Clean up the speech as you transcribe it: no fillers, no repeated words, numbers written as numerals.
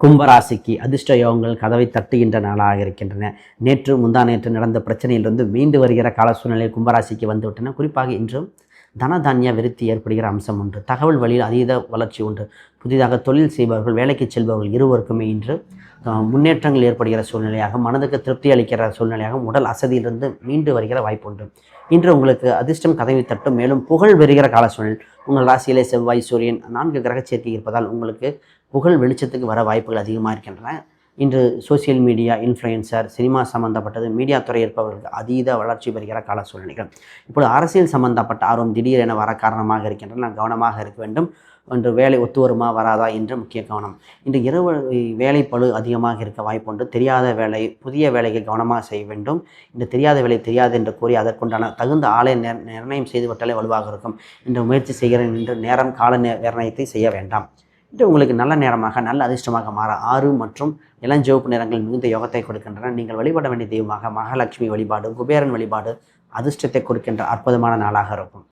கும்பராசிக்கு அதிர்ஷ்ட யோகங்கள் கதவை தட்டுகின்ற நாளாக இருக்கின்றன. நேற்று முந்தா நேற்று நடந்த பிரச்சனையிலிருந்து மீண்டு வருகிற கால சூழ்நிலை கும்பராசிக்கு வந்துவிட்டன. குறிப்பாக இன்றும் தனதானிய விருத்தி ஏற்படுகிற அம்சம் உண்டு. தகவல் வழியில் அதீத வளர்ச்சி உண்டு. புதிதாக தொழில் செய்பவர்கள், வேலைக்கு செல்பவர்கள் இருவருக்குமே இன்று முன்னேற்றங்கள் ஏற்படுகிற சூழ்நிலையாக, மனதுக்கு திருப்தி அளிக்கிற சூழ்நிலையாக, உடல் அசதியிலிருந்து மீண்டு வருகிற வாய்ப்பு உண்டு. இன்று உங்களுக்கு அதிர்ஷ்டம் கதவை தட்டும். மேலும் புகழ் பெறுகிற கால சூழ்நிலை. உங்கள் ராசியிலே செவ்வாய், சூரியன் 4 கிரக சேர்க்கை இருப்பதால் உங்களுக்கு புகழ் வெளிச்சத்துக்கு வர வாய்ப்புகள் அதிகமாக இருக்கின்றன. இன்று சோசியல் மீடியா, இன்ஃப்ளூயன்சர், சினிமா சம்பந்தப்பட்டது, மீடியா துறை இருப்பவர்களுக்கு அதீத வளர்ச்சி பெறுகிற கால சூழ்நிலைகள். இப்பொழுது அரசியல் சம்பந்தப்பட்ட ஆர்வம் திடீரென வர காரணமாக இருக்கின்றன. கவனமாக இருக்க வேண்டும். இன்று வேலை ஒத்து வருமா வராதா என்று முக்கிய கவனம். இன்று இரவு வேலைப்பளு அதிகமாக இருக்க வாய்ப்புண்டு. தெரியாத வேலை, புதிய வேலைக்கு கவனமாக செய்ய வேண்டும். இந்த தெரியாத வேலை தெரியாது என்று கூறி அதற்குண்டான தகுந்த ஆளை நிர்ணயம் செய்துவிட்டாலே வலுவாக இருக்கும். இன்று முயற்சி செய்கிறேன் என்று நேரம் கால நிர்ணயத்தை செய்ய வேண்டாம். இன்று உங்களுக்கு நல்ல நேரமாக, நல்ல அதிர்ஷ்டமாக மாற 6 மற்றும் இளஞ்சிவப்பு நிறங்கள் மிகுந்த யோகத்தை கொடுக்கின்றன. நீங்கள் வழிபட வேண்டிய தெய்வமாக மகாலட்சுமி வழிபாடு, குபேரன் வழிபாடு அதிர்ஷ்டத்தை கொடுக்கின்ற அற்புதமான நாளாக இருக்கும்.